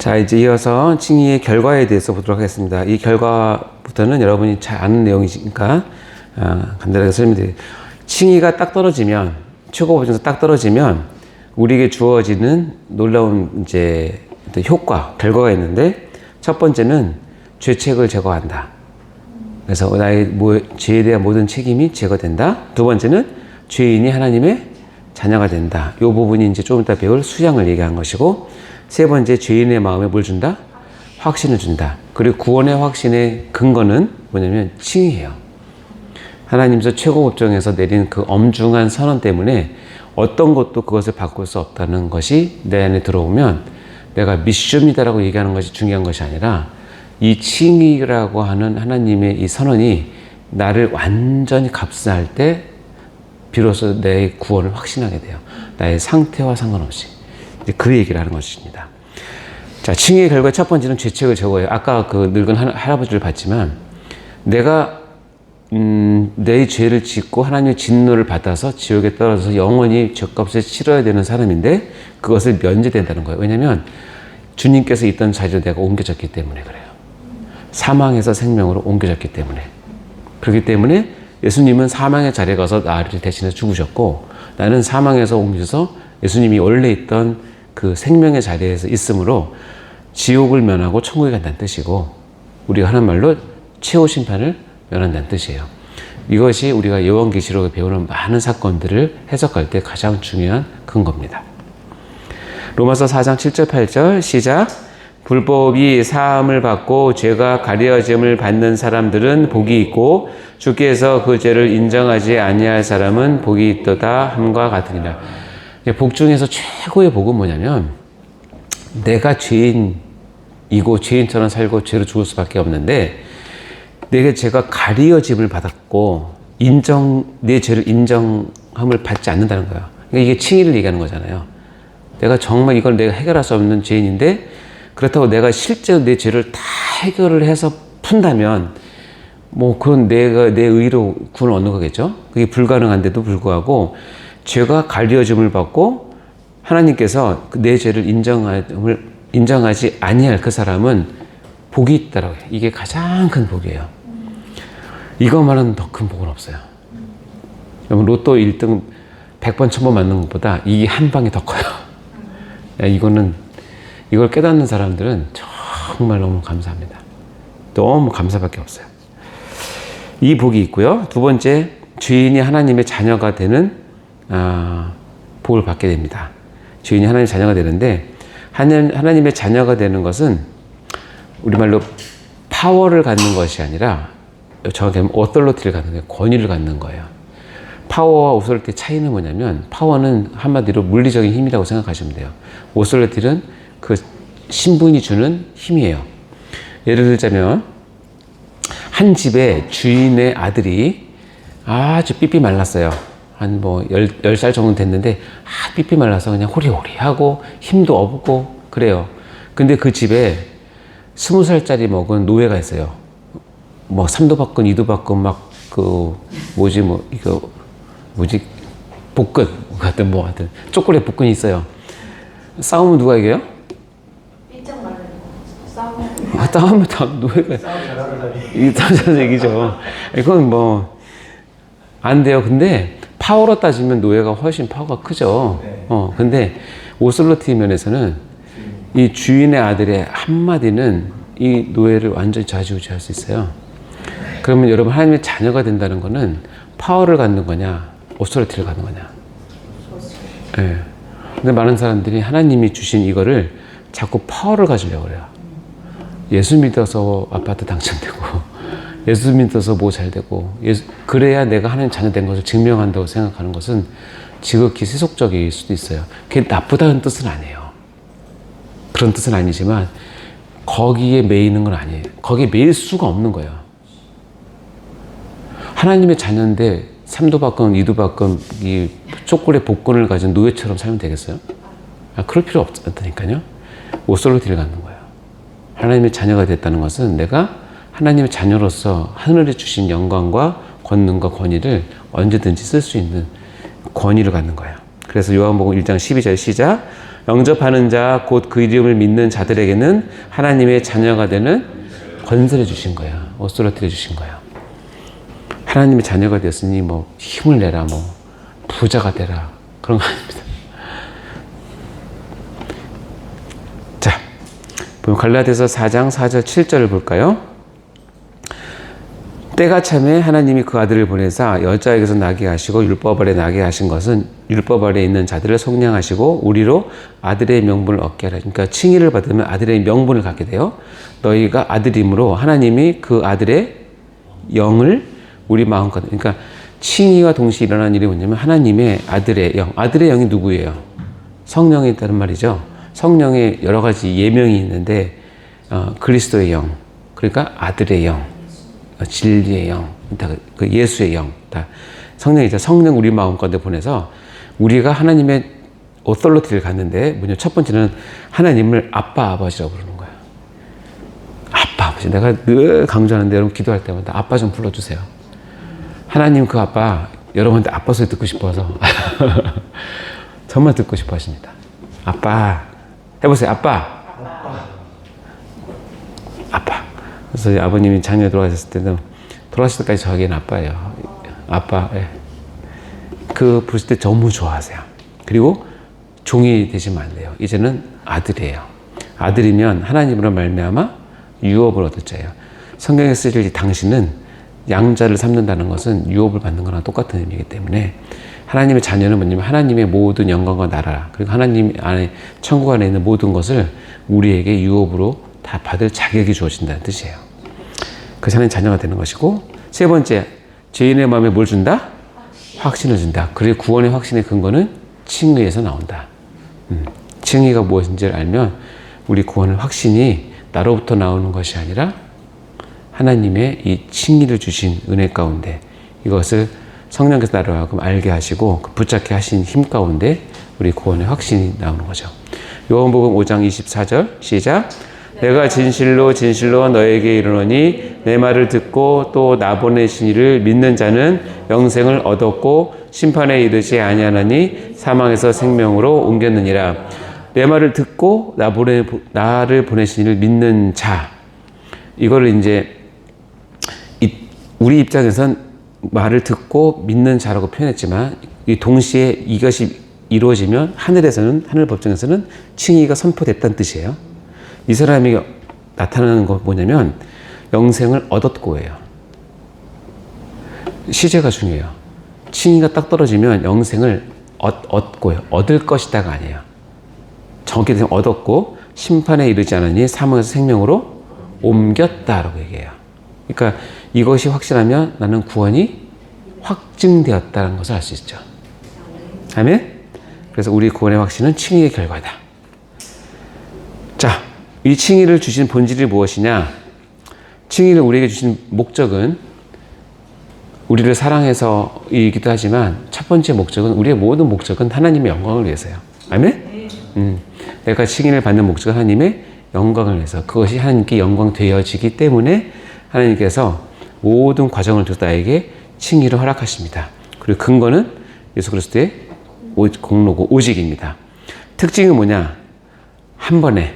자, 이제 이어서 칭의의 결과에 대해서 보도록 하겠습니다. 이 결과부터는 여러분이 잘 아는 내용이니까 간단하게 설명드릴게요. 칭의가 딱 떨어지면, 최고 법정에서 딱 떨어지면 우리에게 주어지는 놀라운 이제 효과, 결과가 있는데, 첫 번째는 죄책을 제거한다. 그래서 나의 죄에 대한 모든 책임이 제거된다. 두 번째는 죄인이 하나님의 자녀가 된다. 이 부분이 이제 좀 이따 배울 수양을 얘기한 것이고, 세 번째, 죄인의 마음에 뭘 준다? 확신을 준다. 그리고 구원의 확신의 근거는 뭐냐면 칭의예요. 하나님께서 최고 법정에서 내린 그 엄중한 선언 때문에 어떤 것도 그것을 바꿀 수 없다는 것이 내 안에 들어오면 내가 미슈미다라고 얘기하는 것이 중요한 것이 아니라 이 칭의라고 하는 하나님의 이 선언이 나를 완전히 값을 때 비로소 내 구원을 확신하게 돼요. 나의 상태와 상관없이. 이제 그 얘기를 하는 것입니다. 자, 칭의의 결과의 첫 번째는 죄책을 제거해요. 아까 그 늙은 할아버지를 봤지만 내가 내 죄를 짓고 하나님의 진노를 받아서 지옥에 떨어져서 영원히 죄값을 치러야 되는 사람인데 그것을 면제된다는 거예요. 왜냐하면 주님께서 있던 자리로 내가 옮겨졌기 때문에 그래요. 사망에서 생명으로 옮겨졌기 때문에. 그렇기 때문에 예수님은 사망의 자리에 가서 나를 대신해 죽으셨고 나는 사망에서 옮겨서 예수님이 원래 있던 그 생명의 자리에서 있으므로 지옥을 면하고 천국에 간다는 뜻이고 우리가 하는 말로 최후 심판을 면한다는 뜻이에요. 이것이 우리가 요한계시록에 배우는 많은 사건들을 해석할 때 가장 중요한 근거입니다. 로마서 4장 7절 8절 시작. 불법이 사함을 받고 죄가 가려짐을 받는 사람들은 복이 있고 주께서 그 죄를 인정하지 아니할 사람은 복이 있도다 함과 같으니라. 복 중에서 최고의 복은 뭐냐면 내가 죄인이고 죄인처럼 살고 죄로 죽을 수밖에 없는데 내게 죄가 가려짐을 받았고 내 죄를 인정함을 받지 않는다는 거예요. 그러니까 이게 칭의를 얘기하는 거잖아요. 내가 정말 이걸 내가 해결할 수 없는 죄인인데 그렇다고 내가 실제로 내 죄를 다 해결을 해서 푼다면 뭐 그건 내가 내 의로 구원을 얻는 거겠죠. 그게 불가능한데도 불구하고 죄가 가려짐을 받고 하나님께서 내 죄를 인정하지 아니할 그 사람은 복이 있다라고 해요. 이게 가장 큰 복이에요. 이것만은 더 큰 복은 없어요. 여러분 로또 1등 100번 1000번 맞는 것보다 이게 한 방이 더 커요. 이걸 깨닫는 사람들은 정말 너무 감사합니다. 너무 감사밖에 없어요. 이 복이 있고요. 두 번째, 죄인이 하나님의 자녀가 되는 복을 받게 됩니다. 죄인이 하나님의 자녀가 되는데 하나님의 자녀가 되는 것은 우리말로 파워를 갖는 것이 아니라 정확히 하면 어설러티를 갖는 거예요. 권위를 갖는 거예요. 파워와 오설러티의 차이는 뭐냐면 파워는 한마디로 물리적인 힘이라고 생각하시면 돼요. 오설러티는 그 신분이 주는 힘이에요. 예를 들자면 한 집에 주인의 아들이 아주 삐삐 말랐어요. 한 10살 정도 됐는데 삐삐 말라서 그냥 호리호리하고 힘도 없고 그래요. 근데 그 집에 20살짜리 먹은 노예가 있어요. 뭐 3도 받건 2도 받건 복근 같은 하여튼 초콜릿 복근이 있어요. 싸우면 누가 이겨요? 싸우면 다 노예가 싸우는 얘기죠. 이건 안 돼요. 근데 파워로 따지면 노예가 훨씬 파워가 크죠. 근데 오슬로티 면에서는 이 주인의 아들의 한마디는 이 노예를 완전히 좌지우지할 수 있어요. 그러면 여러분 하나님의 자녀가 된다는 거는 파워를 갖는 거냐 오슬로티를 갖는 거냐. 네. 근데 많은 사람들이 하나님이 주신 이거를 자꾸 파워를 가지려고 그래요. 예수 믿어서 아파트 당첨되고 예수 믿어서 뭐 잘 되고 그래야 내가 하나님 자녀 된 것을 증명한다고 생각하는 것은 지극히 세속적일 수도 있어요. 그게 나쁘다는 뜻은 아니에요. 그런 뜻은 아니지만 거기에 매이는 건 아니에요. 거기에 매일 수가 없는 거예요. 하나님의 자녀인데 3도 받건 2도 받건 이 초콜릿 복권을 가진 노예처럼 살면 되겠어요? 그럴 필요 없다니까요. 오솔로티를 갖는 거예요. 하나님의 자녀가 됐다는 것은 내가 하나님의 자녀로서 하늘에 주신 영광과 권능과 권위를 언제든지 쓸 수 있는 권위를 갖는 거예요. 그래서 요한복음 1장 12절 시작. 영접하는 자, 곧 그 이름을 믿는 자들에게는 하나님의 자녀가 되는 권세를 주신 거예요. 오스로티를 주신 거예요. 하나님의 자녀가 되었으니 뭐 힘을 내라, 뭐 부자가 되라, 그런 거 아닙니다. 자, 갈라디아서 4장 4절 7절을 볼까요? 때가 참에 하나님이 그 아들을 보내사 여자에게서 나게 하시고 율법 아래 나게 하신 것은 율법 아래 있는 자들을 속량하시고 우리로 아들의 명분을 얻게 하라. 그러니까 칭의를 받으면 아들의 명분을 갖게 돼요. 너희가 아들임으로 하나님이 그 아들의 영을 우리 마음껏, 그러니까 칭의와 동시에 일어나는 일이 뭐냐면 하나님의 아들의 영, 아들의 영이 누구예요? 성령이 있다는 말이죠. 성령의 여러 가지 예명이 있는데 그리스도의 영, 그러니까 아들의 영, 진리의 영, 그 예수의 영, 다 성령이죠. 성령 우리 마음 가운데 보내서 우리가 하나님의 오솔로티를 갖는데 뭐냐, 첫 번째는 하나님을 아빠 아버지라고 부르는 거예요. 아빠 아버지. 내가 늘 강조하는데 여러분 기도할 때마다 아빠 좀 불러주세요. 하나님 그 아빠, 여러분한테 아빠 소리 듣고 싶어서 정말 듣고 싶어 하십니다. 아빠 해보세요. 아빠. 아빠. 그래서 아버님이 작년에 돌아가셨을 때는 돌아가실 때까지 저에게는 아빠예요. 아빠. 예. 그 부르실 때 너무 좋아하세요. 그리고 종이 되시면 안 돼요. 이제는 아들이에요. 아들이면 하나님으로 말미암아 유업을 얻을 자예요. 성경에 쓰여질 당신은 양자를 삼는다는 것은 유업을 받는 거랑 똑같은 의미이기 때문에 하나님의 자녀는 뭐냐면 하나님의 모든 영광과 나라, 그리고 하나님 안에 천국 안에 있는 모든 것을 우리에게 유업으로 다 받을 자격이 주어진다는 뜻이에요. 그래서 하나님 자녀가 되는 것이고, 세 번째, 죄인의 마음에 뭘 준다? 확신을 준다. 그리고 구원의 확신의 근거는 칭의에서 나온다. 칭의가 무엇인지를 알면 우리 구원의 확신이 나로부터 나오는 것이 아니라 하나님의 이 칭의를 주신 은혜 가운데, 이것을 성령께서 나를 하여금 알게 하시고 붙잡게 하신 힘 가운데 우리 구원의 확신이 나오는 거죠. 요한복음 5장 24절 시작. 내가 진실로 진실로 너에게 이르노니 내 말을 듣고 또 나 보내신 이를 믿는 자는 영생을 얻었고 심판에 이르지 아니하나니 사망에서 생명으로 옮겼느니라. 내 말을 듣고 나를 보내신 이를 믿는 자, 이거를 이제 우리 입장에선 말을 듣고 믿는 자라고 표현했지만 이 동시에 이것이 이루어지면 하늘에서는, 하늘 법정에서는 칭의가 선포됐다는 뜻이에요. 이 사람이 나타나는 건 뭐냐면 영생을 얻었고예요. 시제가 중요해요. 칭의가 딱 떨어지면 영생을 얻고요. 얻을 것이다가 아니에요. 정확히 되면 얻었고 심판에 이르지 않으니 사망에서 생명으로 옮겼다라고 얘기해요. 그러니까 이것이 확실하면 나는 구원이 확증되었다는 것을 알 수 있죠. 아멘? 그래서 우리 구원의 확신은 칭의의 결과다. 자, 이 칭의를 주신 본질이 무엇이냐? 칭의를 우리에게 주신 목적은 우리를 사랑해서이기도 하지만 첫 번째 목적은, 우리의 모든 목적은 하나님의 영광을 위해서요. 아멘? 내가 칭의를 받는 목적은 하나님의 영광을 위해서, 그것이 하나님께 영광 되어지기 때문에 하나님께서 모든 과정을 통해서 나에게 칭의를 허락하십니다. 그리고 근거는 예수 그리스도의 공로고 오직입니다. 특징이 뭐냐? 한 번에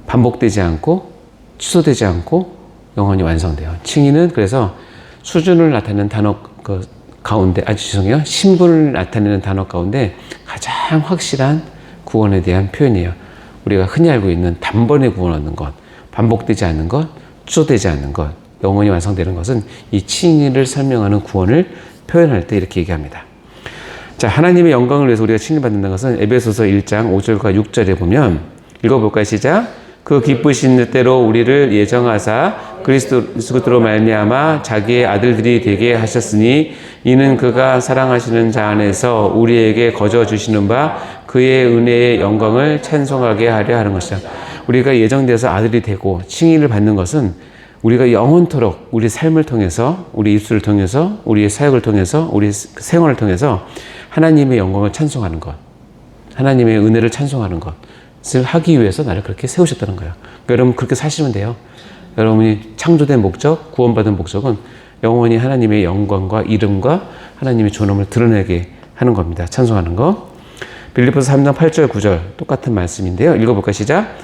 반복되지 않고 취소되지 않고 영원히 완성돼요. 칭의는 그래서 수준을 나타내는 단어 가운데, 죄송해요, 신분을 나타내는 단어 가운데 가장 확실한 구원에 대한 표현이에요. 우리가 흔히 알고 있는 단번에 구원 얻는 것, 반복되지 않는 것, 취소되지 않는 것, 영원히 완성되는 것은 이 칭의를 설명하는 구원을 표현할 때 이렇게 얘기합니다. 자, 하나님의 영광을 위해서 우리가 칭의를 받는다는 것은 에베소서 1장 5절과 6절에 보면, 읽어볼까요? 시작. 그 기쁘신 뜻대로 우리를 예정하사 그리스도로 말미암아 자기의 아들들이 되게 하셨으니 이는 그가 사랑하시는 자 안에서 우리에게 거저 주시는 바 그의 은혜의 영광을 찬송하게 하려 하는 것이다. 우리가 예정돼서 아들이 되고 칭의를 받는 것은 우리가 영원토록 우리 삶을 통해서, 우리 입술을 통해서, 우리의 사역을 통해서, 우리 생활을 통해서 하나님의 영광을 찬송하는 것, 하나님의 은혜를 찬송하는 것을 하기 위해서 나를 그렇게 세우셨다는 거예요. 그러니까 여러분 그렇게 사시면 돼요. 여러분이 창조된 목적, 구원받은 목적은 영원히 하나님의 영광과 이름과 하나님의 존엄을 드러내게 하는 겁니다. 찬송하는 거. 빌립보서 3장 8절 9절 똑같은 말씀인데요. 읽어볼까요? 시작.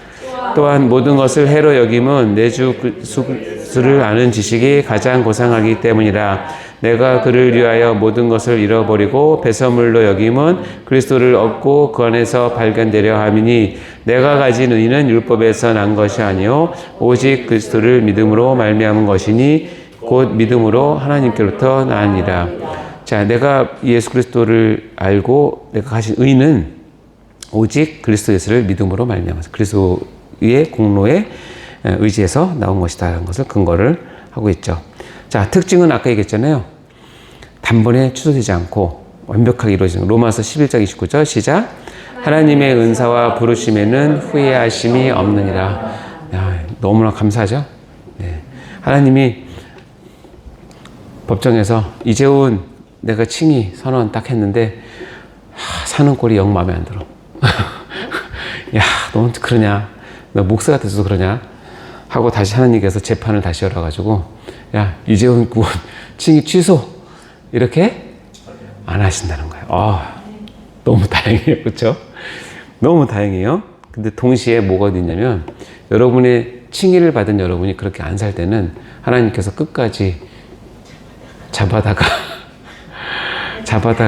또한 모든 것을 해로 여김은 내 주 그리스도를 아는 지식이 가장 고상하기 때문이라. 내가 그를 위하여 모든 것을 잃어버리고 배설물로 여김은 그리스도를 얻고 그 안에서 발견되려 함이니 내가 가진 의는 율법에서 난 것이 아니요 오직 그리스도를 믿음으로 말미암은 것이니 곧 믿음으로 하나님께로부터 나니라. 자, 내가 예수 그리스도를 알고 내가 가진 의는 오직 그리스도 예수를 믿음으로 말미암아서 그리스도의 공로에 의지해서 나온 것이다라는 것을 근거를 하고 있죠. 자, 특징은 아까 얘기했잖아요. 단번에 취소되지 않고 완벽하게 이루어지는 로마서 11장 29절 시작. 하나님의 은사와 부르심에는 후회하심이 없느니라. 야, 너무나 감사하죠. 네. 하나님이 법정에서 이재훈 내가 칭의 선언 딱 했는데 사는 꼴이 영 마음에 안 들어. 야, 너 그러냐? 너 목사 같아서 그러냐? 하고 다시 하나님께서 재판을 다시 열어가지고 야, 이재훈 구원 칭의 취소 이렇게 안 하신다는 거예요. 너무 다행이에요. 그렇죠? 너무 다행이에요. 근데 동시에 뭐가 있냐면 여러분의 칭의를 받은 여러분이 그렇게 안 살 때는 하나님께서 끝까지 잡아다가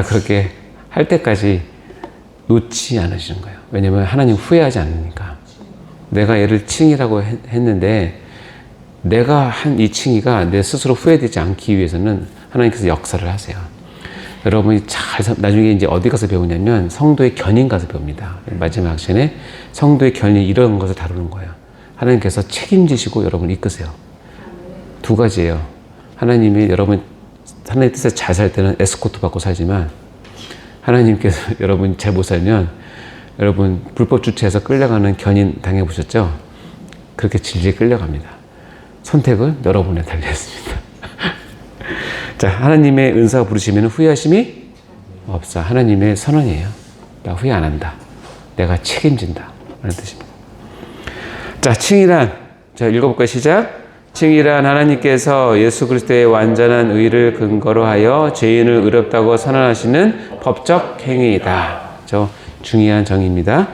그렇게 할 때까지 놓지 않으시는 거예요. 왜냐면 하나님 후회하지 않으니까. 내가 얘를 칭의라고 했는데 내가 한 이 칭의가 내 스스로 후회되지 않기 위해서는 하나님께서 역사를 하세요. 여러분이 나중에 이제 어디 가서 배우냐면 성도의 견인 가서 배웁니다. 마지막 학년에 성도의 견인 이런 것을 다루는 거예요. 하나님께서 책임지시고 여러분을 이끄세요. 두 가지예요. 하나님이 여러분 하나님 뜻에 잘 살 때는 에스코트 받고 살지만 하나님께서 여러분 잘 못 살면 여러분 불법 주체에서 끌려가는 견인 당해보셨죠? 그렇게 질질 끌려갑니다. 선택은 여러분에 달려있습니다. 자, 하나님의 은사가 부르시면 후회하심이 없어. 하나님의 선언이에요. 나 후회 안 한다. 내가 책임진다. 라는 뜻입니다. 자, 칭의란, 자, 읽어볼까요? 시작. 칭의란 하나님께서 예수 그리스도의 완전한 의를 근거로 하여 죄인을 의롭다고 선언하시는 법적 행위이다. 저 중요한 정의입니다.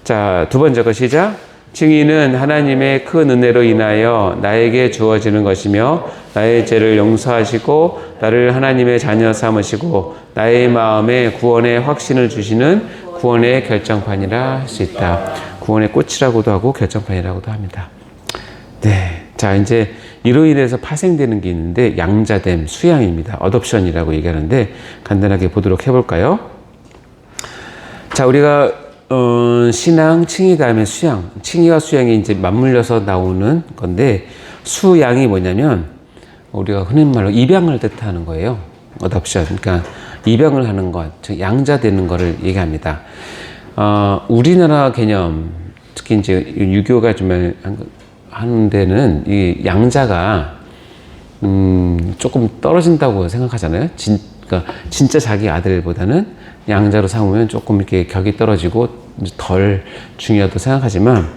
자, 두 번째 거 시작. 칭의는 하나님의 큰 은혜로 인하여 나에게 주어지는 것이며 나의 죄를 용서하시고 나를 하나님의 자녀 삼으시고 나의 마음에 구원의 확신을 주시는 구원의 결정판이라 할 수 있다. 구원의 꽃이라고도 하고 결정판이라고도 합니다. 네. 자, 이제 이로 인해서 파생되는 게 있는데 양자됨, 수양입니다. 어덥션이라고 얘기하는데 간단하게 보도록 해볼까요? 자, 우리가 신앙, 칭의 다음에 수양. 칭의와 수양이 이제 맞물려서 나오는 건데 수양이 뭐냐면 우리가 흔히 말로 입양을 뜻하는 거예요. 어덥션. 그러니까 입양을 하는 것, 즉 양자되는 거를 얘기합니다. 우리나라 개념, 특히 이제 유교가 좀 하는 데는 이 양자가 조금 떨어진다고 생각하잖아요. 그러니까 진짜 자기 아들보다는 양자로 삼으면 조금 이렇게 격이 떨어지고 덜 중요하다고 생각하지만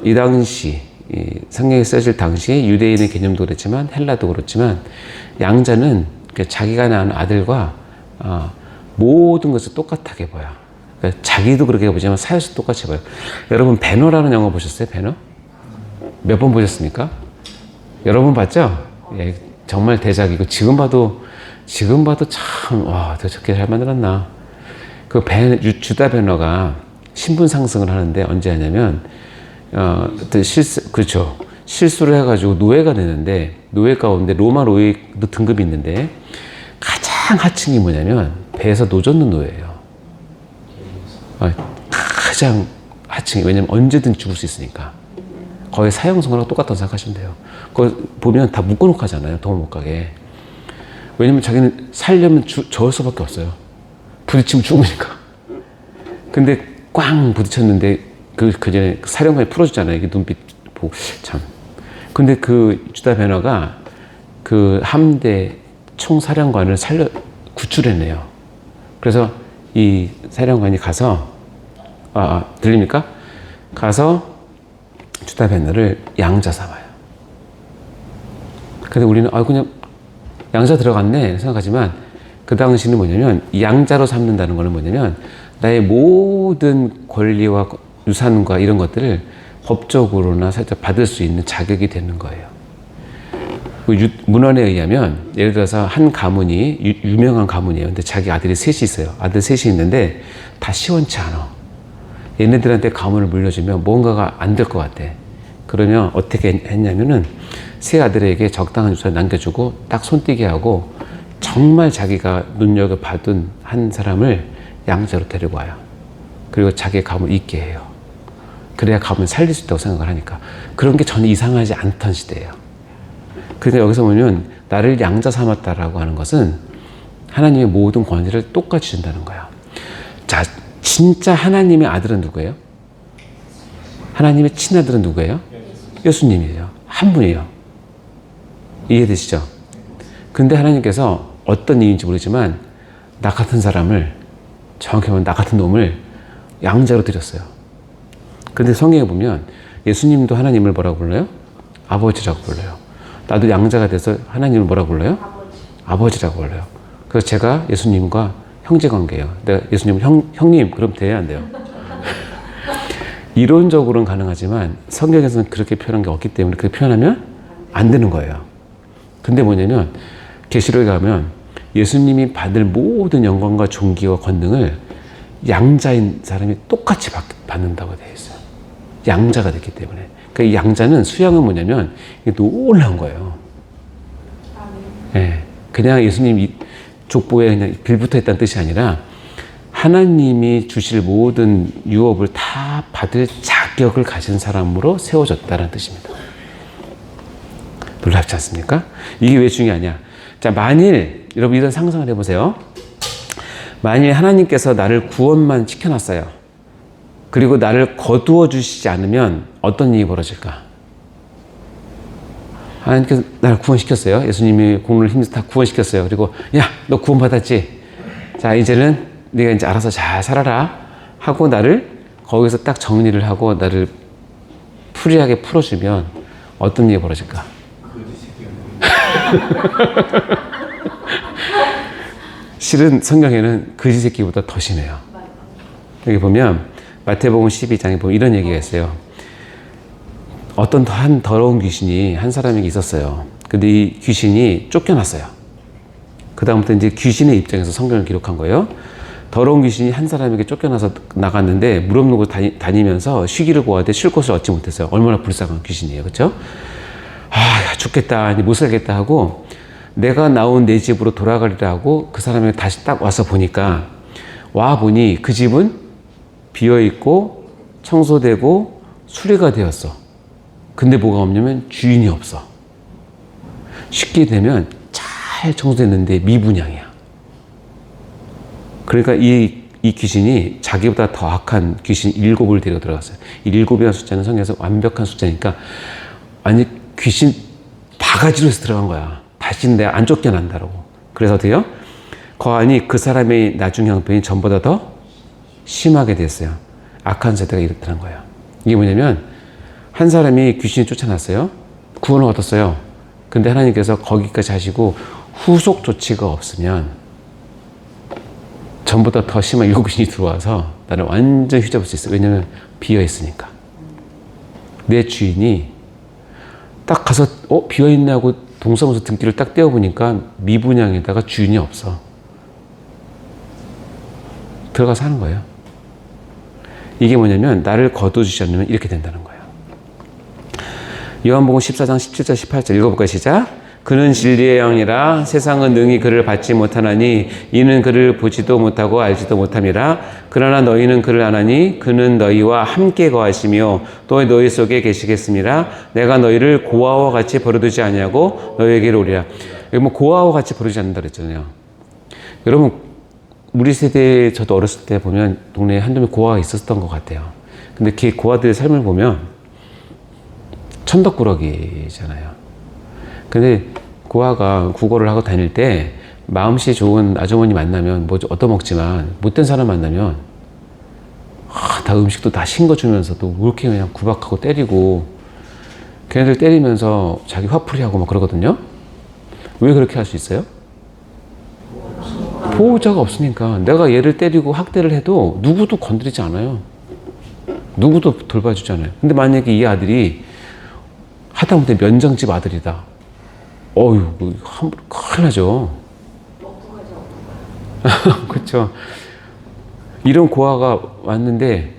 이 당시 성경이 써질 당시에 유대인의 개념도 그렇지만 헬라도 그렇지만 양자는 자기가 낳은 아들과 모든 것을 똑같하게 보여. 그러니까 자기도 그렇게 보지만 사회에서 똑같이 보여. 여러분 배너라는 영화 보셨어요? 배너? 몇 번 보셨습니까? 여러 번 봤죠? 예, 정말 대작이고 지금 봐도 참 와, 저렇게 잘 만들었나. 그 주다 배너가 신분 상승을 하는데 언제 하냐면 그렇죠. 실수를 해가지고 노예가 되는데 노예 가운데 로마 노예도 등급이 있는데 가장 하층이 뭐냐면 배에서 노젓는 노예예요. 가장 하층이. 왜냐면 언제든 죽을 수 있으니까. 거의 사형선고랑 똑같다고 생각하시면 돼요. 그거 보면 다 묶어놓고 하잖아요. 도망 못 가게. 왜냐면 자기는 살려면 저을 수밖에 없어요. 부딪히면 죽으니까. 근데 꽝 부딪혔는데 그 전에 사령관이 풀어주잖아요. 이게 눈빛 보고 참. 근데 그 주다 베너가 그 함대 총사령관을 구출해내요. 그래서 이 사령관이 가서 들립니까? 가서 주다 베너를 양자 삼아요. 근데 우리는 그냥 양자 들어갔네 생각하지만 그 당시는 뭐냐면 양자로 삼는다는 거는 뭐냐면 나의 모든 권리와 유산과 이런 것들을 법적으로나 살짝 받을 수 있는 자격이 되는 거예요. 문헌에 의하면 예를 들어서 한 가문이 유명한 가문이에요. 근데 자기 아들이 셋이 있어요. 아들 셋이 있는데 다 시원치 않아. 얘네들한테 가문을 물려주면 뭔가가 안 될 것 같아. 그러면 어떻게 했냐면은 세 아들에게 적당한 유산을 남겨주고 딱 손띄게 하고 정말 자기가 눈여겨받은 한 사람을 양자로 데리고 와요. 그리고 자기의 가문을 잇게 해요. 그래야 가문을 살릴 수 있다고 생각을 하니까. 그런 게 전혀 이상하지 않던 시대예요. 그래서 여기서 보면 나를 양자 삼았다라고 하는 것은 하나님의 모든 권위를 똑같이 준다는 거야. 자, 진짜 하나님의 아들은 누구예요? 하나님의 친아들은 누구예요? 예수님이에요. 한 분이에요. 이해되시죠? 근데 하나님께서 어떤 이유인지 모르지만 나 같은 사람을, 정확히 말하면 나 같은 놈을 양자로 드렸어요. 근데 성경에 보면 예수님도 하나님을 뭐라고 불러요? 아버지라고 불러요. 나도 양자가 돼서 하나님을 뭐라고 불러요? 아버지라고 불러요. 그래서 제가 예수님과 형제 관계예요. 내가 예수님을 형님 그럼 돼야 안 돼요? 이론적으로는 가능하지만 성경에서는 그렇게 표현한 게 없기 때문에 그렇게 표현하면 안 되는 거예요. 근데 뭐냐면 계시록에 가면 예수님이 받을 모든 영광과 존귀와 권능을 양자인 사람이 똑같이 받는다고 되어 있어요. 양자가 됐기 때문에. 그러니까 이 양자는 수양은 뭐냐면 이게 놀라운 거예요. 예, 그냥 예수님이 족보에 그냥 빌붙어 있다는 뜻이 아니라 하나님이 주실 모든 유업을 다 받을 자격을 가진 사람으로 세워졌다는 뜻입니다. 놀랍지 않습니까? 이게 왜 중요하냐? 자, 만일 여러분 이런 상상을 해보세요. 만일 하나님께서 나를 구원만 시켜놨어요. 그리고 나를 거두어 주시지 않으면 어떤 일이 벌어질까? 하나님께서 나를 구원시켰어요. 예수님이 공로를 힘써 다 구원시켰어요. 그리고 야, 너 구원받았지? 자, 이제는 네가 이제 알아서 잘 살아라 하고 나를 거기서 딱 정리를 하고 나를 프리하게 풀어주면 어떤 일이 벌어질까? 실은 성경에는 거지 새끼보다 더 심해요. 여기 보면 마태복음 12장에 보면 이런 얘기가 있어요. 어떤 한 더러운 귀신이 한 사람에게 있었어요. 근데 이 귀신이 쫓겨났어요. 그 다음부터 이제 귀신의 입장에서 성경을 기록한 거예요. 더러운 귀신이 한 사람에게 쫓겨나서 나갔는데 물 없는 곳 다니면서 쉬기를 구하되 쉴 곳을 얻지 못했어요. 얼마나 불쌍한 귀신이에요. 그렇죠? 아, 죽겠다, 못 살겠다 하고 내가 나온 내 집으로 돌아가리라 하고 그 사람에게 다시 딱 와서 보니까 와보니 그 집은 비어있고 청소되고 수리가 되었어. 근데 뭐가 없냐면 주인이 없어. 쉽게 되면 잘 청소됐는데 미분양이야. 그러니까 이 귀신이 자기보다 더 악한 귀신 7을 데리고 들어갔어요. 이 7이라는 숫자는 성경에서 완벽한 숫자니까 아니 귀신 바가지로 해서 들어간 거야. 다시는 내가 안 쫓겨난다라고. 그래서 어때요? 거하니 그 사람의 나중 형편이 전보다 더 심하게 됐어요. 악한 세대가 이렇다는 거예요. 이게 뭐냐면 한 사람이 귀신이 쫓아났어요. 구원을 얻었어요. 근데 하나님께서 거기까지 하시고 후속 조치가 없으면 전보다 더 심한 7귀신이 들어와서 나를 완전 휘잡을 수 있어요. 왜냐면 비어있으니까. 내 주인이 딱 가서 비어있네 하고 동사무소 등기를 딱 떼어보니까 미분양에다가 주인이 없어. 들어가서 하는 거예요. 이게 뭐냐면 나를 거둬주지 않으면 이렇게 된다는 거예요. 요한복음 14장 17절 18절 읽어볼까요? 시작. 그는 진리의 영이라 세상은 능히 그를 받지 못하나니 이는 그를 보지도 못하고 알지도 못함이라. 그러나 너희는 그를 아나니 그는 너희와 함께 거하시며 또 너희 속에 계시겠음이라. 내가 너희를 고아와 같이 버려두지 아니하고 너희에게로 오리라. 여기 뭐 고아와 같이 버리지 않는다 그랬잖아요. 여러분 우리 세대 저도 어렸을 때 보면 동네에 한두 명 고아가 있었던 것 같아요. 근데 그 고아들의 삶을 보면 천덕꾸러기잖아요. 근데 고아가 국어를 하고 다닐 때 마음씨 좋은 아주머니 만나면 뭐 얻어먹지만 못된 사람 만나면 다 음식도 다 싱거주면서도 왜 이렇게 그냥 구박하고 때리고 걔네들 때리면서 자기 화풀이하고 막 그러거든요. 왜 그렇게 할 수 있어요? 보호자가 없으니까 내가 얘를 때리고 학대를 해도 누구도 건드리지 않아요. 누구도 돌봐주지 않아요. 근데 만약에 이 아들이 하다못해 면장집 아들이다. 어휴, 큰일 나죠. 그렇죠. 이런 고아가 왔는데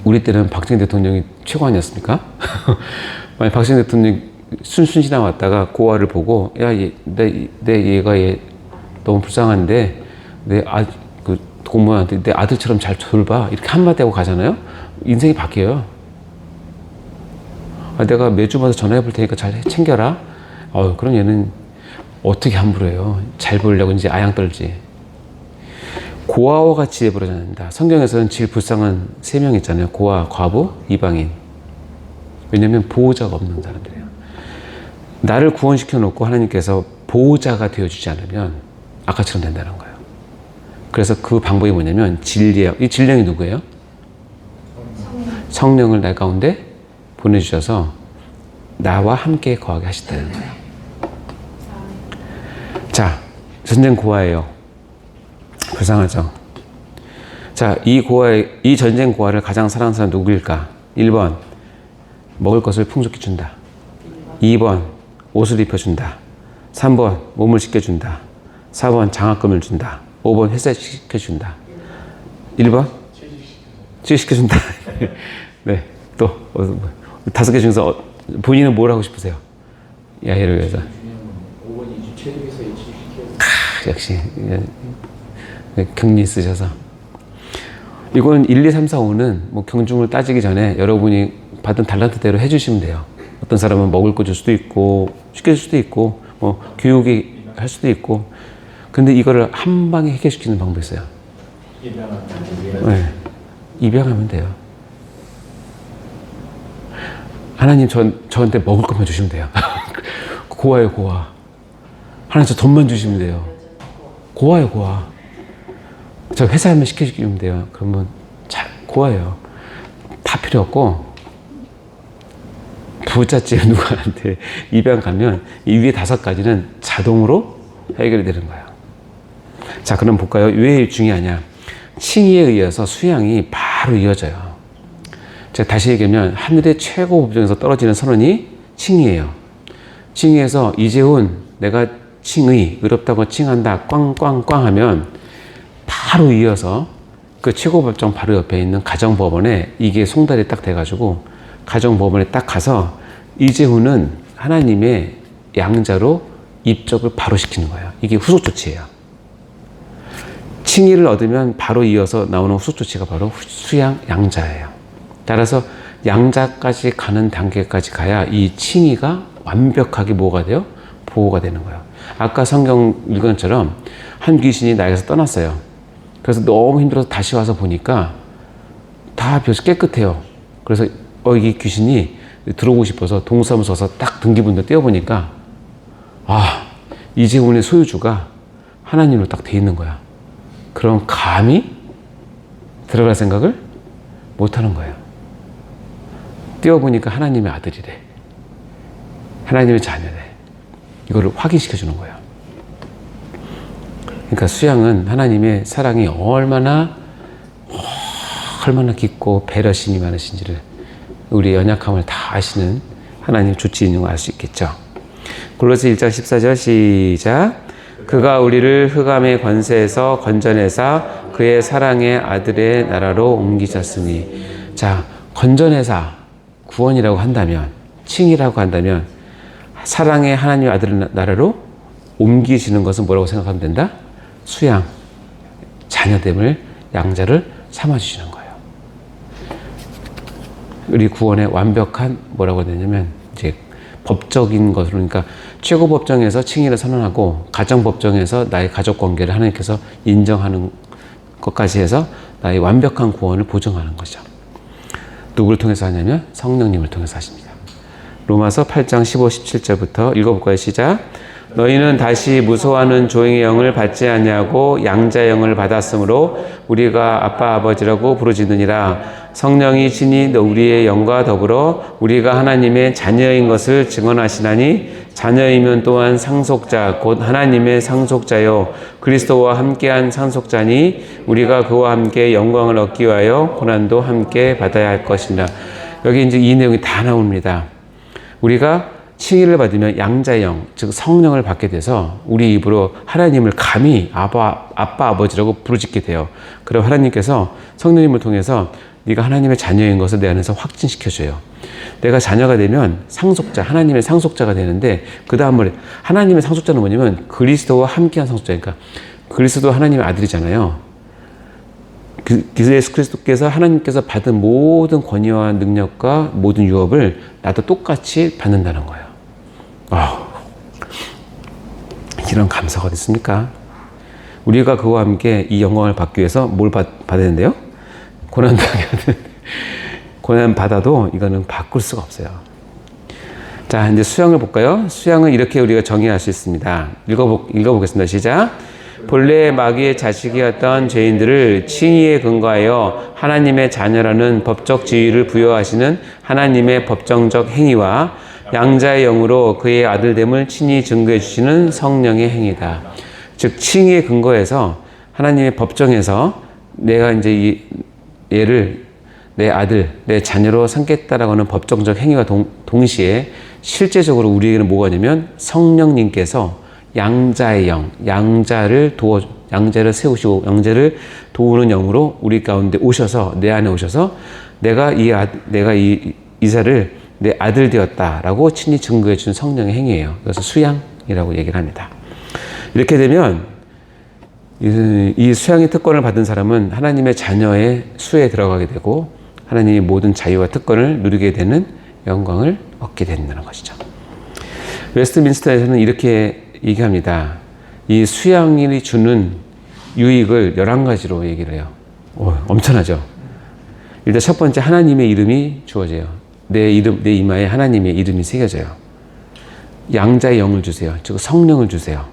우리 때는 박정희 대통령이 최고 아니었습니까? 만약 박정희 대통령이 순신당 왔다가 고아를 보고 야, 얘가 너무 불쌍한데 그 공무원한테 내 아들처럼 잘 돌봐 이렇게 한마디 하고 가잖아요. 인생이 바뀌어요. 내가 매주마다 전화해 볼 테니까 잘 챙겨라. 그럼 얘는 어떻게 함부로 해요. 잘 보려고 이제 아양 떨지. 고아와 같이 해버려야 된다. 성경에서는 제일 불쌍한 3명 있잖아요. 고아, 과부, 이방인. 왜냐면 보호자가 없는 사람들이에요. 나를 구원시켜 놓고 하나님께서 보호자가 되어주지 않으면 아까처럼 된다는 거예요. 그래서 그 방법이 뭐냐면 진리예요. 이 진령이 누구예요? 성령을 내 가운데 보내주셔서 나와 함께 거하게 하시다는 거예요. 자, 전쟁 고아예요. 불쌍하죠? 자, 이 전쟁 고아를 가장 사랑하는 사람 누구일까? 1번, 먹을 것을 풍족히 준다. 2번, 옷을 입혀준다. 3번, 몸을 씻겨준다. 4번, 장학금을 준다. 5번, 회사 시켜준다. 1번? 취직시켜준다. 네, 또, 5개 중에서 본인은 뭘 하고 싶으세요? 야해를 위해서. 5번이 취직해서 역시. 경리 있으셔서. 이건 1, 2, 3, 4, 5는 뭐 경중을 따지기 전에 여러분이 받은 달란트대로 해주시면 돼요. 어떤 사람은 먹을 거 줄 수도 있고, 시켜줄 수도 있고, 뭐 교육이 할 수도 있고. 근데 이거를 한 방에 해결시키는 방법이 있어요. 네. 입양하면 돼요. 하나님 저한테 먹을 것만 주시면 돼요. 고아예요, 고아. 하나님 저 돈만 주시면 돼요. 고아예요, 고아. 저 회사 한번 시켜주시면 돼요. 그러면 고아예요. 다 필요 없고 부잣집 누구한테 입양 가면 이 위에 5가지는 자동으로 해결이 되는 거예요. 자, 그럼 볼까요? 왜 중요하냐? 칭의에 의해서 수양이 바로 이어져요. 제가 다시 얘기하면 하늘의 최고 법정에서 떨어지는 선언이 칭의예요. 칭의에서 이재훈 내가 칭의 의롭다고 칭한다 꽝꽝꽝 하면 바로 이어서 그 최고법정 바로 옆에 있는 가정법원에 이게 송달이 딱 돼가지고 가정법원에 딱 가서 이재훈은 하나님의 양자로 입적을 바로 시키는 거예요. 이게 후속 조치예요. 칭의를 얻으면 바로 이어서 나오는 후속 조치가 바로 수양 양자예요. 따라서 양자까지 가는 단계까지 가야 이 칭의가 완벽하게 뭐가 돼요? 보호가 되는 거예요. 아까 성경 읽은 것처럼 한 귀신이 나에게서 떠났어요. 그래서 너무 힘들어서 다시 와서 보니까 다 벼서 깨끗해요. 그래서 이 귀신이 들어오고 싶어서 동사무소 가서 딱 등기부터 떼어보니까 이재훈의 소유주가 하나님으로 딱 돼 있는 거야. 그럼 감히 들어갈 생각을 못 하는 거예요. 떼어보니까 하나님의 아들이래. 하나님의 자녀래. 이거를 확인시켜 주는 거예요. 그러니까 수양은 하나님의 사랑이 얼마나 깊고 배려심이 많으신지를 우리의 연약함을 다 아시는 하나님 주치 있는 걸 알 수 있겠죠. 골로새 1장 14절 시작. 그가 우리를 흑암의 권세에서 건져내사 그의 사랑의 아들의 나라로 옮기셨으니. 자, 건져내사 구원이라고 한다면, 칭이라고 한다면 사랑의 하나님의 아들의 나라로 옮기시는 것은 뭐라고 생각하면 된다? 수양, 자녀됨을, 양자를 삼아주시는 거예요. 우리 구원의 완벽한 뭐라고 해야 되냐면 이제 법적인 것으로, 그러니까 최고법정에서 칭의를 선언하고 가정법정에서 나의 가족관계를 하나님께서 인정하는 것까지 해서 나의 완벽한 구원을 보증하는 거죠. 누구를 통해서 하냐면 성령님을 통해서 하십니다. 로마서 8장 15, 17절부터 읽어볼까요? 시작. 너희는 다시 무서워하는 종의 영을 받지 아니하고 양자의 영을 받았으므로 우리가 아빠 아버지라고 부르짖느니라. 성령이 친히 우리의 영과 더불어 우리가 하나님의 자녀인 것을 증언하시나니 자녀이면 또한 상속자 곧 하나님의 상속자요 그리스도와 함께한 상속자니 우리가 그와 함께 영광을 얻기 위하여 고난도 함께 받아야 할 것이라. 여기 이제 이 내용이 다 나옵니다. 우리가 칭의를 받으면 양자의 영, 즉 성령을 받게 돼서 우리 입으로 하나님을 감히 아빠 아버지라고 부르짖게 돼요. 그럼 하나님께서 성령님을 통해서 네가 하나님의 자녀인 것을 내 안에서 확진시켜줘요. 내가 자녀가 되면 상속자, 하나님의 상속자가 되는데 그 다음에 하나님의 상속자는 뭐냐면 그리스도와 함께한 상속자니까 그리스도 하나님의 아들이잖아요. 예수 그리스도께서 하나님께서 받은 모든 권위와 능력과 모든 유업을 나도 똑같이 받는다는 거예요. 이런 감사가 어디 있습니까? 우리가 그와 함께 이 영광을 받기 위해서 뭘 받아야 되는데요? 고난 당해야 되는데 고난 받아도 이거는 바꿀 수가 없어요. 자, 이제 수양을 볼까요? 수양은 이렇게 우리가 정의할 수 있습니다. 읽어보겠습니다. 시작. 본래 마귀의 자식이었던 죄인들을 칭의에 근거하여 하나님의 자녀라는 법적 지위를 부여하시는 하나님의 법정적 행위와 양자의 영으로 그의 아들됨을 친히 증거해 주시는 성령의 행위다. 즉 칭의에 근거해서 하나님의 법정에서 내가 이제 얘를 내 아들, 내 자녀로 삼겠다라고 하는 법정적 행위와 동시에 실제적으로 우리에게는 뭐가 있냐면 성령님께서 양자의 영, 양자를 세우시고 양자를 도우는 영으로 우리 가운데 오셔서 내 안에 오셔서 내가 이 이사를 내 아들 되었다라고 친히 증거해 주는 성령의 행위예요. 그래서 수양이라고 얘기를 합니다. 이렇게 되면 이 수양의 특권을 받은 사람은 하나님의 자녀의 수에 들어가게 되고 하나님의 모든 자유와 특권을 누리게 되는 영광을 얻게 된다는 것이죠. 웨스트민스터에서는 이렇게 얘기합니다. 이 수양이 주는 유익을 11가지로 얘기를 해요. 엄청나죠? 일단 첫 번째, 하나님의 이름이 주어져요. 내 이마에 하나님의 이름이 새겨져요. 양자의 영을 주세요. 즉 성령을 주세요.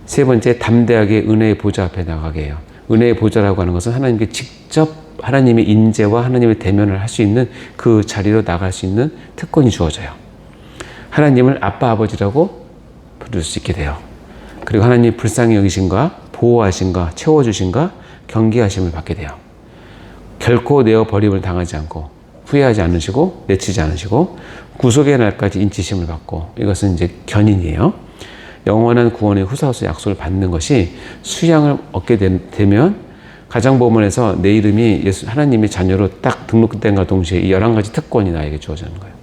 세 번째, 담대하게 은혜의 보좌 앞에 나가게 해요. 은혜의 보좌라고 하는 것은 하나님께 직접 하나님의 인재와 하나님의 대면을 할 수 있는 그 자리로 나갈 수 있는 특권이 주어져요. 하나님을 아빠 아버지라고 부를 수 있게 돼요. 그리고 하나님의 불쌍히 여기심과 보호하심과 채워주심과 경계하심을 받게 돼요. 결코 내어 버림을 당하지 않고 후회하지 않으시고 내치지 않으시고 구속의 날까지 인치심을 받고 이것은 이제 견인이에요. 영원한 구원의 후사로서 약속을 받는 것이 수양을 얻게 되면 가정법원에서 내 이름이 하나님의 자녀로 딱 등록된과 동시에 이 11가지 특권이 나에게 주어지는 거예요.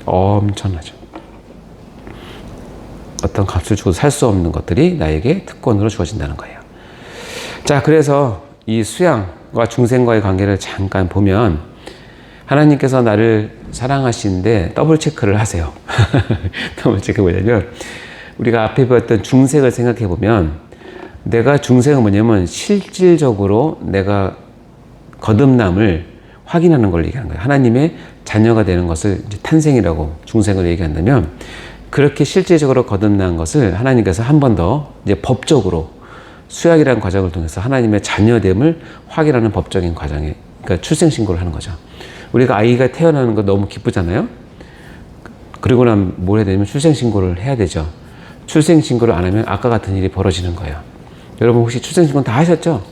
엄청나죠. 어떤 값을 주고 살 수 없는 것들이 나에게 특권으로 주어진다는 거예요. 자, 그래서 이 수양과 중생과의 관계를 잠깐 보면 하나님께서 나를 사랑하시는데 더블 체크를 하세요. 더블 체크 뭐냐면 우리가 앞에 배웠던 중생을 생각해 보면 내가 중생은 뭐냐면 실질적으로 내가 거듭남을 확인하는 걸 얘기하는 거예요. 하나님의 자녀가 되는 것을 이제 탄생이라고 중생을 얘기한다면 그렇게 실질적으로 거듭난 것을 하나님께서 한 번 더 이제 법적으로 수양이라는 과정을 통해서 하나님의 자녀됨을 확인하는 법적인 과정에 그러니까 출생신고를 하는 거죠. 우리가 아이가 태어나는 거 너무 기쁘잖아요. 그리고 나면 뭘 해야 되냐면 출생신고를 해야 되죠. 출생신고를 안 하면 아까 같은 일이 벌어지는 거예요. 여러분 혹시 출생신고 다 하셨죠?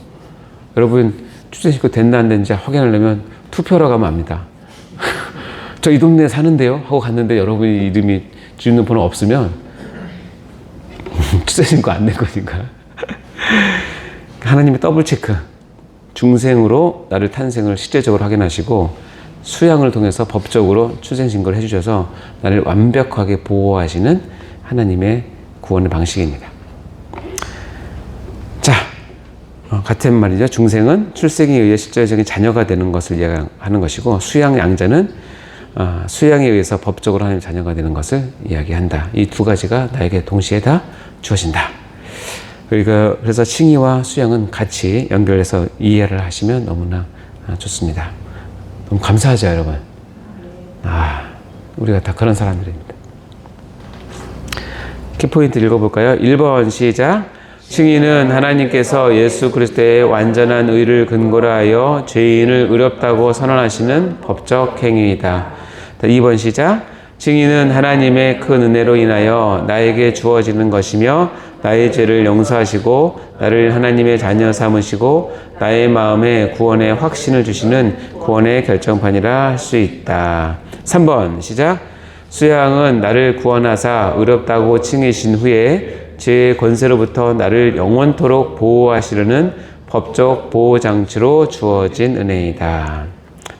여러분 출생신고 됐나 안 됐는지 확인하려면 투표로 가면 압니다. 저 이 동네에 사는데요? 하고 갔는데 여러분이 이름이 주민등록번호 없으면 출생신고 안 된 거니까. 하나님의 더블 체크. 중생으로 나를 탄생을 실제적으로 확인하시고 수양을 통해서 법적으로 출생신고를 해주셔서 나를 완벽하게 보호하시는 하나님의 구원의 방식입니다. 자, 같은 말이죠. 중생은 출생에 의해 실제적인 자녀가 되는 것을 이야기하는 것이고 수양 양자는 수양에 의해서 법적으로 하나님의 자녀가 되는 것을 이야기한다. 이 두 가지가 나에게 동시에 다 주어진다. 그래서 칭의와 수양은 같이 연결해서 이해를 하시면 너무나 좋습니다. 너무 감사하죠, 여러분. 우리가 다 그런 사람들입니다. 키포인트 읽어볼까요? 1번 시작. 증인은 하나님께서 예수 그리스도의 완전한 의를 근거로 하여 죄인을 의롭다고 선언하시는 법적 행위이다. 2번 시작. 증인은 하나님의 큰 은혜로 인하여 나에게 주어지는 것이며 나의 죄를 용서하시고 나를 하나님의 자녀 삼으시고 나의 마음에 구원의 확신을 주시는 구원의 결정판이라 할 수 있다. 3번 시작. 수양은 나를 구원하사 의롭다고 칭이신 후에 죄의 권세로부터 나를 영원토록 보호하시려는 법적 보호장치로 주어진 은혜이다.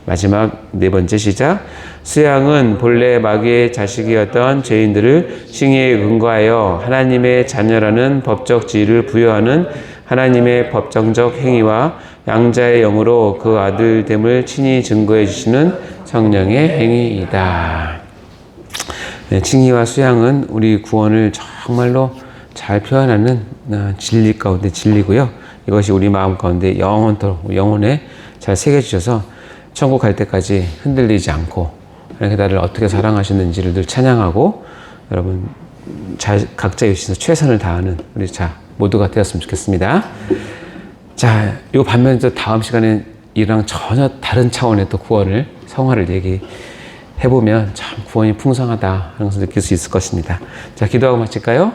마지막 4번째 시작. 수양은 본래 마귀의 자식이었던 죄인들을 칭의에 근거하여 하나님의 자녀라는 법적 지위를 부여하는 하나님의 법정적 행위와 양자의 영으로 그 아들됨을 친히 증거해 주시는 성령의 행위이다. 네, 칭의와 수양은 우리 구원을 정말로 잘 표현하는 진리 가운데 진리고요. 이것이 우리 마음 가운데 영원토록 영혼에 잘 새겨주셔서 천국 갈 때까지 흔들리지 않고 하나님께 나를 어떻게 사랑하셨는지를 늘 찬양하고 여러분 각자 유신에서 최선을 다하는 우리 모두가 되었으면 좋겠습니다. 자, 요 반면에 또 다음 시간에 이랑 전혀 다른 차원의 또 구원을 성화를 얘기해보면 참 구원이 풍성하다 하는 것을 느낄 수 있을 것입니다. 자, 기도하고 마칠까요?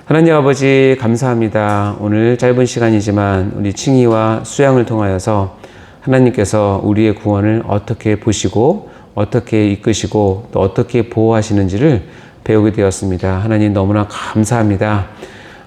하나님 아버지 감사합니다. 오늘 짧은 시간이지만 우리 칭의와 수양을 통하여서 하나님께서 우리의 구원을 어떻게 보시고 어떻게 이끄시고 또 어떻게 보호하시는지를 배우게 되었습니다. 하나님 너무나 감사합니다.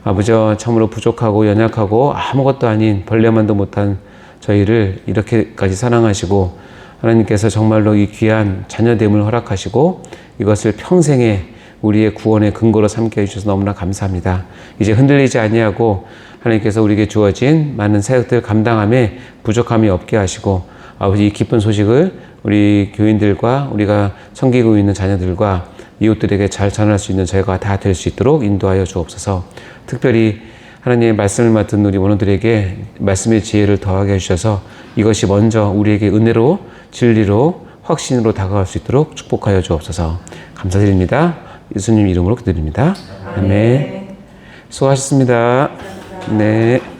아버지 참으로 부족하고 연약하고 아무것도 아닌 벌레만도 못한 저희를 이렇게까지 사랑하시고 하나님께서 정말로 이 귀한 자녀됨을 허락하시고 이것을 평생에 우리의 구원의 근거로 삼게 해주셔서 너무나 감사합니다. 이제 흔들리지 아니하고 하나님께서 우리에게 주어진 많은 사역들 감당함에 부족함이 없게 하시고 아버지 이 기쁜 소식을 우리 교인들과 우리가 섬기고 있는 자녀들과 이웃들에게 잘 전할 수 있는 저희가 다 될 수 있도록 인도하여 주옵소서. 특별히 하나님의 말씀을 맡은 우리 원우들에게 말씀의 지혜를 더하게 해주셔서 이것이 먼저 우리에게 은혜로 진리로 확신으로 다가갈 수 있도록 축복하여 주옵소서. 감사드립니다. 예수님 이름으로 기도드립니다. 아멘. 수고하셨습니다. 네.